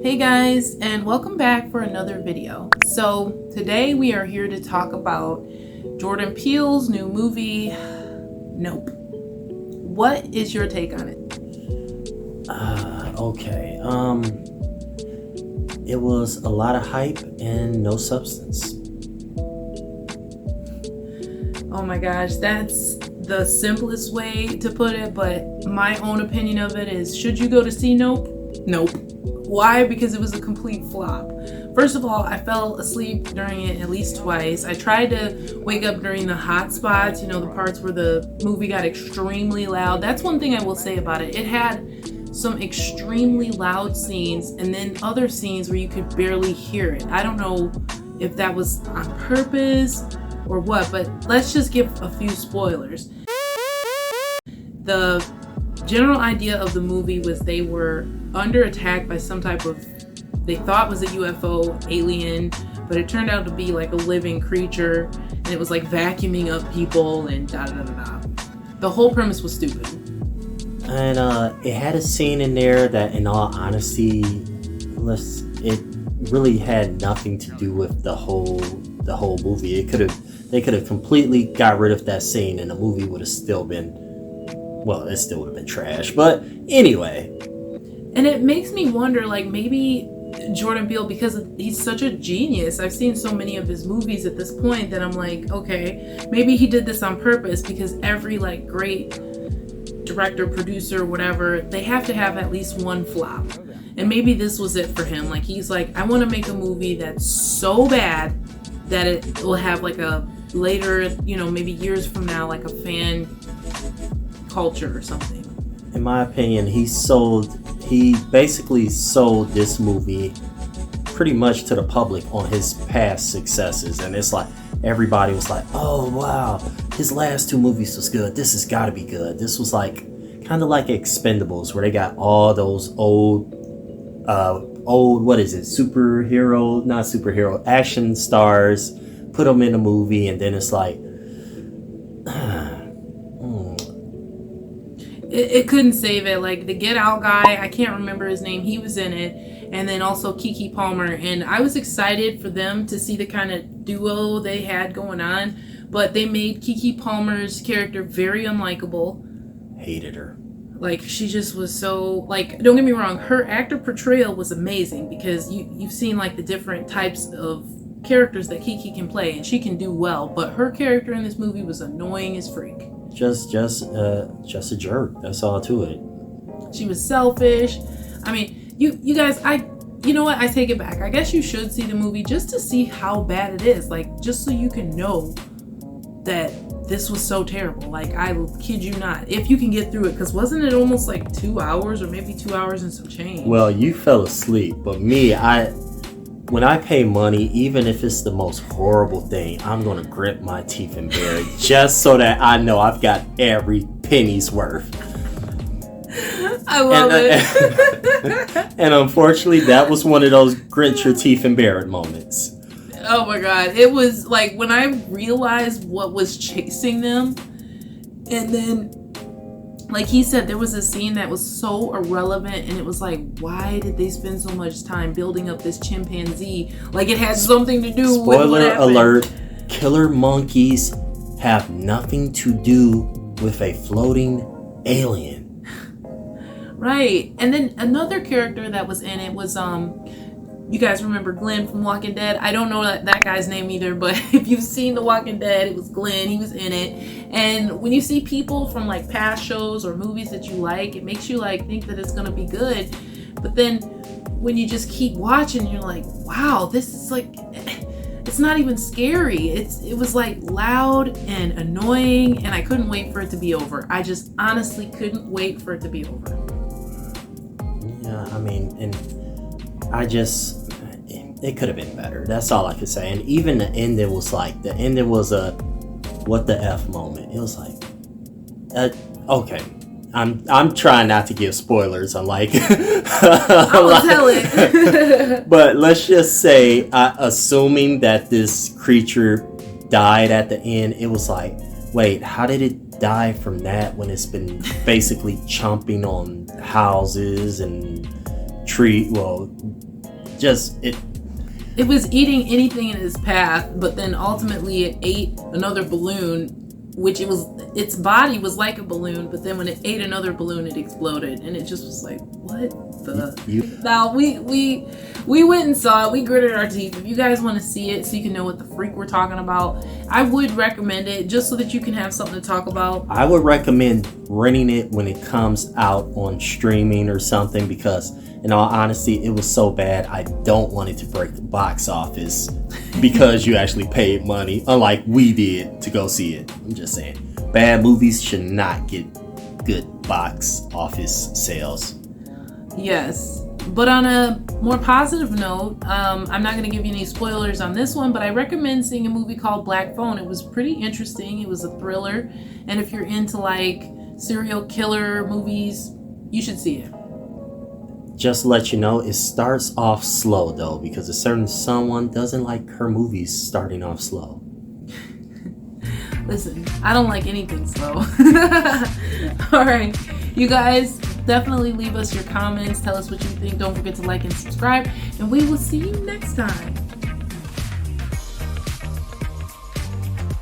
Hey guys, and welcome back for another video. So today we are here to talk about Jordan Peele's new movie, Nope. What is your take on it? Okay. It was a lot of hype and no substance. Oh my gosh, that's the simplest way to put it, but my own opinion of it is, should you go to see Nope? Nope. Why? Because it was a complete flop. First of all, I fell asleep during it at least twice. I tried to wake up during the hot spots, the parts where the movie got extremely loud. That's one thing I will say about it. It had some extremely loud scenes and then other scenes where you could barely hear it. I don't know if that was on purpose or what, but let's just give a few spoilers. The general idea of the movie was they were under attack by some type of, they thought was a UFO alien, but it turned out to be like a living creature, and it was like vacuuming up people and da da da da. The whole premise was stupid. And it had a scene in there that, in all honesty, it really had nothing to do with the whole movie. They could have completely got rid of that scene, and the movie would have still been, well, it still would have been trash. But anyway. And it makes me wonder, like, maybe Jordan Peele, because he's such a genius, I've seen so many of his movies at this point that I'm like, okay, maybe he did this on purpose, because every like great director, producer, whatever, they have to have at least one flop. And maybe this was it for him. Like, he's like, I want to make a movie that's so bad that it will have like a later, maybe years from now, like a fan culture or something. In my opinion, he basically sold this movie pretty much to the public on his past successes, and it's like everybody was like, oh wow, his last two movies was good, this has got to be good. This was like kind of like Expendables, where they got all those old what is it, not superhero action stars, put them in a movie, and then it's like It couldn't save it. Like the Get Out guy, I can't remember his name, he was in it, and then also Keke Palmer, and I was excited for them to see the kind of duo they had going on, but they made Keke Palmer's character very unlikable. Hated her. Like, she just was so, like, don't get me wrong, her actor portrayal was amazing, because you've seen like the different types of characters that Keke can play, and she can do well, but her character in this movie was annoying as freak. Just a jerk. That's all to it. She was selfish. I mean, you guys, you know what? I take it back. I guess you should see the movie just to see how bad it is. Like, just so you can know that this was so terrible. Like, I kid you not. If you can get through it, because wasn't it almost like 2 hours, or maybe 2 hours and some change? Well, you fell asleep, but me, when I pay money, even if it's the most horrible thing, I'm going to grit my teeth and bear it just so that I know I've got every penny's worth. I love it. And unfortunately, that was one of those grit your teeth and bear it moments. Oh my God. It was like when I realized what was chasing them, and then, like he said, there was a scene that was so irrelevant, and it was like, why did they spend so much time building up this chimpanzee? Like, it had something to do with what happened. Spoiler alert, killer monkeys have nothing to do with a floating alien. Right. And then another character that was in it was, you guys remember Glenn from Walking Dead? I don't know that guy's name either, but if you've seen The Walking Dead, it was Glenn. He was in it. And when you see people from like past shows or movies that you like, it makes you like think that it's gonna be good. But then when you just keep watching, you're like, wow, this is like, it's not even scary. It was like loud and annoying, and I couldn't wait for it to be over. I just honestly couldn't wait for it to be over. Yeah, I mean, and it could have been better. That's all I could say. And even the ending was a what the F moment. It was like, okay, I'm trying not to give spoilers. I'm like, I will tell it. But let's just say, assuming that this creature died at the end, it was like, wait, how did it die from that when it's been basically chomping on houses and just It was eating anything in its path, but then ultimately it ate another balloon, which its body was like a balloon, but then when it ate another balloon, it exploded, and it just was like, what the? Now we went and saw it. We gritted our teeth. If you guys want to see it, so you can know what the freak we're talking about, I would recommend it just so that you can have something to talk about. I would recommend renting it when it comes out on streaming or something, because in all honesty, it was so bad I don't want it to break the box office because you actually paid money, unlike we did to go see it. I'm just saying, bad movies should not get good box office sales. Yes, but on a more positive note, I'm not going to give you any spoilers on this one, but I recommend seeing a movie called Black Phone. It was pretty interesting. It was a thriller, and if you're into like serial killer movies, you should see it. Just to let you know, it starts off slow though, because a certain someone doesn't like her movies starting off slow. Listen, I don't like anything slow. All right, you guys, definitely leave us your comments. Tell us what you think. Don't forget to like and subscribe, and we will see you next time.